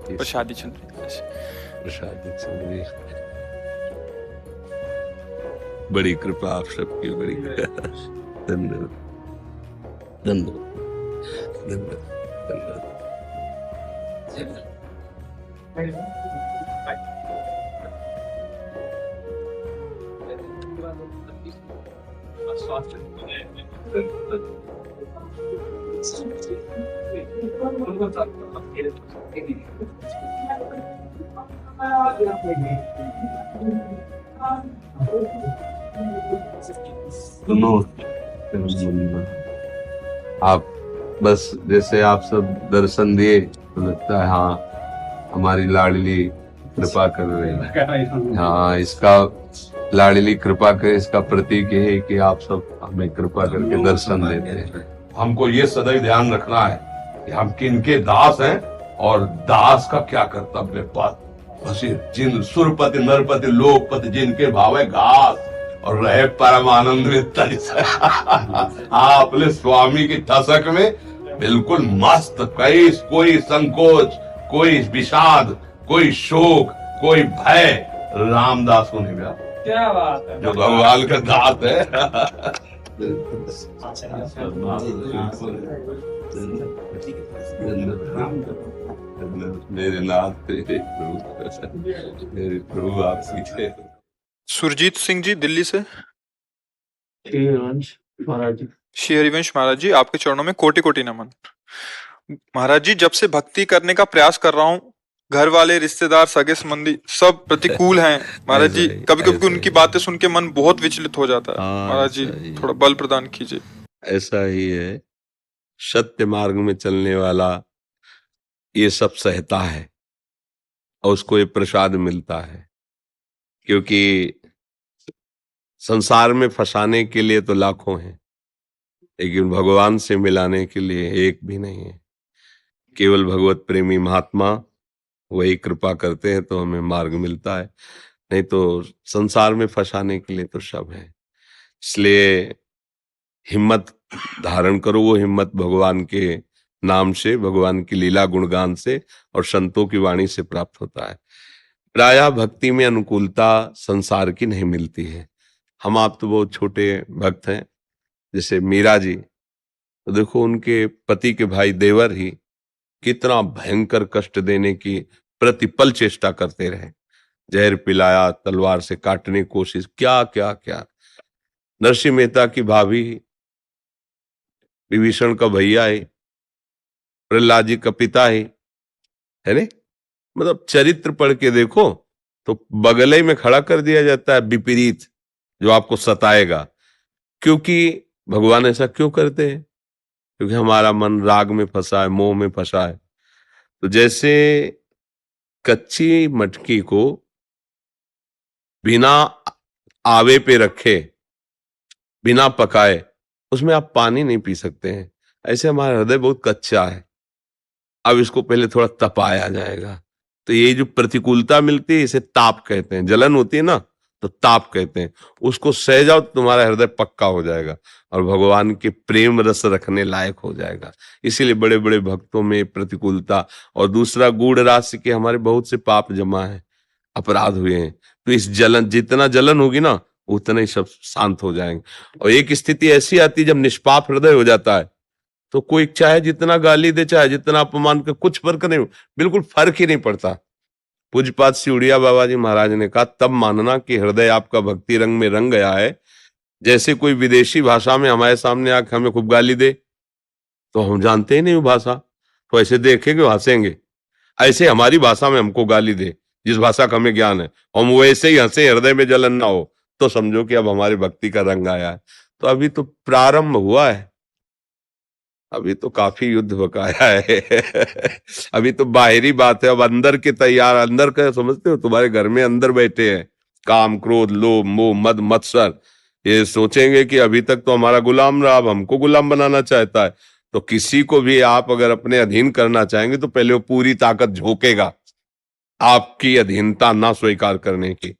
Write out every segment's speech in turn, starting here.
प्रसादी चल रही है। प्रसादी चल रही है। बड़ी कृपा आप सबकी, बड़ी धन्यवाद धन्यवाद धन्यवाद धन्यवाद। आप बस जैसे आप सब दर्शन दिए तो लगता है हाँ हमारी लाडली कृपा कर रही है। हाँ, इसका लाडली कृपा के इसका प्रतीक ये है कि आप सब हमें कृपा करके दर्शन देते हैं। हमको ये सदैव ध्यान रखना है कि हम किनके दास हैं और दास का क्या कर्तव्य पात। बस जिन सुरपति नरपति लोकपति जिनके भावे घास और रहे परमानंद अपने स्वामी की ठसक में बिल्कुल मस्त, कोई संकोच, कोई विषाद, कोई शोक, कोई भय रामदास को नहीं मिला। क्या बात है, जो भगवान का दास है। मेरे नाथ मेरे प्रभु आप सीखे। सुरजीत सिंह जी दिल्ली से। हरिवंश श्री हरिवंश महाराज जी, आपके चरणों में कोटि कोटि नमन। महाराज जी, जब से भक्ति करने का प्रयास कर रहा हूँ, घर वाले, रिश्तेदार, सगे संबंधी सब प्रतिकूल हैं महाराज जी। कभी कभी उनकी बातें सुन के मन बहुत विचलित हो जाता है। महाराज जी थोड़ा बल प्रदान कीजिए। ऐसा ही है, सत्य मार्ग में चलने वाला ये सब सहता है और उसको ये प्रसाद मिलता है। क्योंकि संसार में फंसाने के लिए तो लाखों हैं, लेकिन भगवान से मिलाने के लिए एक भी नहीं है। केवल भगवत प्रेमी महात्मा वही कृपा करते हैं तो हमें मार्ग मिलता है, नहीं तो संसार में फंसाने के लिए तो सब है। इसलिए हिम्मत धारण करो, वो हिम्मत भगवान के नाम से, भगवान की लीला गुणगान से और संतों की वाणी से प्राप्त होता है। प्रायः भक्ति में अनुकूलता संसार की नहीं मिलती है। हम आप तो बहुत छोटे भक्त हैं, जैसे मीरा जी, तो देखो उनके पति के भाई देवर ही कितना भयंकर कष्ट देने की प्रतिपल चेष्टा करते रहे। जहर पिलाया, तलवार से काटने की कोशिश, क्या क्या क्या। नरसिंह मेहता की भाभी, विभीषण का भैया है, प्रहलाद जी का पिता है ने? मतलब चरित्र पढ़ के देखो तो बगले में खड़ा कर दिया जाता है विपरीत जो आपको सताएगा। क्योंकि भगवान ऐसा क्यों करते हैं? क्योंकि हमारा मन राग में फंसा है, मोह में फंसा है। तो जैसे कच्ची मटकी को बिना आवे पे रखे, बिना पकाए, उसमें आप पानी नहीं पी सकते हैं। ऐसे हमारा हृदय बहुत कच्चा है, अब इसको पहले थोड़ा तपाया जाएगा। तो ये जो प्रतिकूलता मिलती है इसे ताप कहते हैं। जलन होती है ना तो ताप कहते हैं। उसको सह जाओ तो तुम्हारा हृदय पक्का हो जाएगा और भगवान के प्रेम रस रखने लायक हो जाएगा। इसीलिए बड़े बड़े भक्तों में प्रतिकूलता, और दूसरा गूढ़ राशि के हमारे बहुत से पाप जमा है, अपराध हुए हैं। तो इस जलन, जितना जलन होगी ना उतना ही सब शांत हो जाएंगे। और एक स्थिति ऐसी आती है जब निष्पाप हृदय हो जाता है तो कोई चाहे जितना गाली दे, चाहे जितना अपमान कर, कुछ फर्क नहीं, बिल्कुल फर्क ही नहीं पड़ता। पूज्यपाद सिउड़िया बाबा जी महाराज ने कहा, तब मानना कि हृदय आपका भक्ति रंग में रंग गया है। जैसे कोई विदेशी भाषा में हमारे सामने आके हमें खूब गाली दे तो हम जानते ही नहीं वो भाषा, तो ऐसे देखेंगे हंसेंगे। ऐसे हमारी भाषा में हमको गाली दे, जिस भाषा का हमें ज्ञान है, हम वैसे ही हंसे, हृदय में जलन ना हो, तो समझो कि अब हमारी भक्ति का रंग आया है। तो अभी तो प्रारंभ हुआ है, अभी तो काफी युद्ध बकाया है। अभी तो बाहरी बात है, अब अंदर के तैयार, अंदर का समझते हो, तुम्हारे घर में अंदर बैठे हैं काम, क्रोध, लोभ, मोह, मद, मत्सर। ये सोचेंगे कि अभी तक तो हमारा गुलाम रहा, अब हमको गुलाम बनाना चाहता है। तो किसी को भी आप अगर अपने अधीन करना चाहेंगे तो पहले वो पूरी ताकत झोंकेगा आपकी अधीनता ना स्वीकार करने की,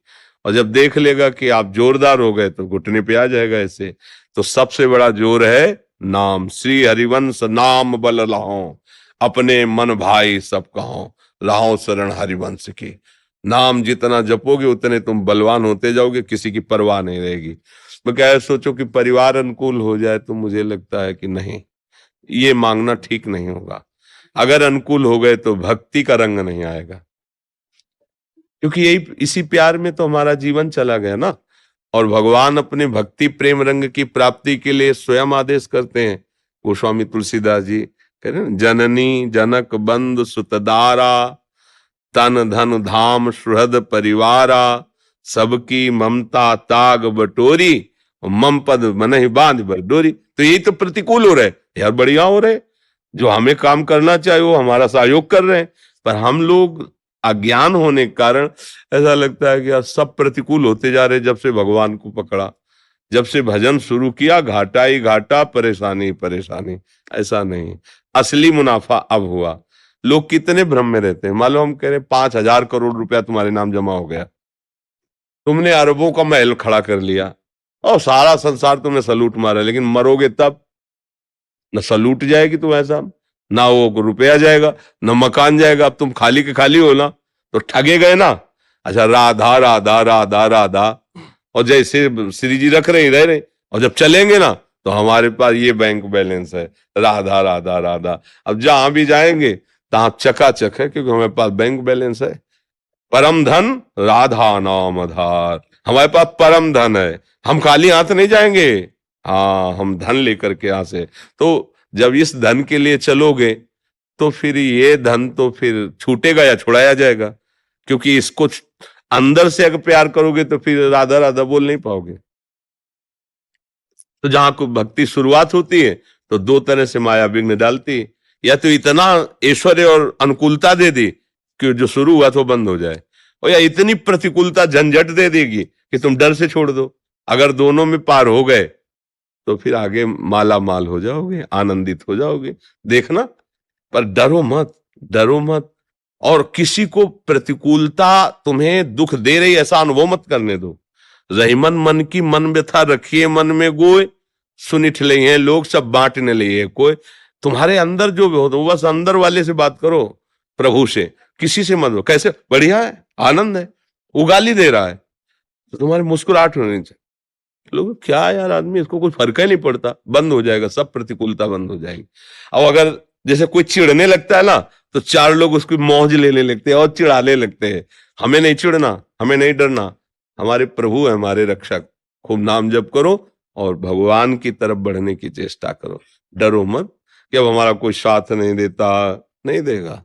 और जब देख लेगा कि आप जोरदार हो गए तो घुटने पे आ जाएगा ऐसे। तो सबसे बड़ा जोर है नाम। श्री हरिवंश नाम बल लाओ, अपने मन भाई सब कहो, राहो शरण हरिवंश की। नाम जितना जपोगे उतने तुम बलवान होते जाओगे, किसी की परवाह नहीं रहेगी। मैं क्या सोचो कि परिवार अनुकूल हो जाए, तो मुझे लगता है कि नहीं, ये मांगना ठीक नहीं होगा। अगर अनुकूल हो गए तो भक्ति का रंग नहीं आएगा, क्योंकि यही इसी प्यार में तो हमारा जीवन चला गया ना। और भगवान अपने भक्ति प्रेम रंग की प्राप्ति के लिए स्वयं आदेश करते हैं। गोस्वामी तुलसीदास जी कह रहे हैं, जननी जनक बंधु सुतदारा, तन धन धाम सुहृद परिवारा, सबकी ममता ताग बटोरी, मम पद मनहि बांध बरडोरी। तो यही तो प्रतिकूल हो रहे यार, बढ़िया हो रहे, जो हमें काम करना चाहिए वो हमारा सहयोग कर रहे हैं, पर हम लोग अज्ञान होने के कारण ऐसा लगता है कि यार सब प्रतिकूल होते जा रहे। जब से भगवान को पकड़ा, जब से भजन शुरू किया, घाटा ही घाटा, परेशानी ही परेशानी। ऐसा नहीं, असली मुनाफा अब हुआ। लोग कितने भ्रम में रहते हैं। मालूम हम कह रहे 5,000 करोड़ रुपया तुम्हारे नाम जमा हो गया, तुमने अरबों का महल खड़ा कर लिया और सारा संसार तुमने सलूट मारा, लेकिन मरोगे तब न सलूट जाएगी तुम्हारे साथ, ना वो रुपया जाएगा, न मकान जाएगा। अब तुम खाली के खाली हो ना, तो ठगे गए ना। अच्छा, राधा राधा राधा राधा, और जैसे श्री जी रख रहे रह रहे, और जब चलेंगे ना तो हमारे पास ये बैंक बैलेंस है, राधा राधा राधा। अब जहां भी जाएंगे तहां चकाचक है, क्योंकि हमारे पास बैंक बैलेंस है। परम धन राधा नाम आधार, हमारे पास परम धन है, हम खाली हाथ नहीं जाएंगे। हाँ, हम धन लेकर के यहां से। तो जब इस धन के लिए चलोगे तो फिर ये धन तो फिर छूटेगा या छुड़ाया जाएगा, क्योंकि इसको अंदर से अगर प्यार करोगे तो फिर राधा राधा बोल नहीं पाओगे। तो जहां को भक्ति शुरुआत होती है तो दो तरह से माया विघ्न डालती है, या तो इतना ऐश्वर्य और अनुकूलता दे दी कि जो शुरू हुआ तो बंद हो जाए, और या इतनी प्रतिकूलता झंझट दे देगी कि तुम डर से छोड़ दो। अगर दोनों में पार हो गए तो फिर आगे माला माल हो जाओगे, आनंदित हो जाओगे। देखना, पर डरो मत, डरो मत। और किसी को प्रतिकूलता तुम्हें दुख दे रही ऐसा अनुभव मत करने दो। रहीमन मन की मन व्यथा रखिए मन में गोय, सुनिठ ले हैं लोग सब बांटने लिए कोई। तुम्हारे अंदर जो हो तो बस अंदर वाले से बात करो, प्रभु से, किसी से मत। कैसे बढ़िया है, आनंद है, उगाली दे रहा है, तो तुम्हारी मुस्कुराहट होनी चाहिए। लोग क्या यार, आदमी इसको कुछ फर्क ही नहीं पड़ता, बंद हो जाएगा, सब प्रतिकूलता बंद हो जाएगी। अब अगर जैसे कोई चिढ़ने लगता है ना, तो चार लोग उसकी मौज लेने लगते हैं और चिढ़ाने लगते हैं। हमें नहीं चिढ़ना, हमें नहीं डरना, हमारे प्रभु है, हमारे रक्षक। खूब नाम जप करो और भगवान की तरफ बढ़ने की चेष्टा करो। डरो मत कि अब हमारा कोई साथ नहीं देता, नहीं देगा।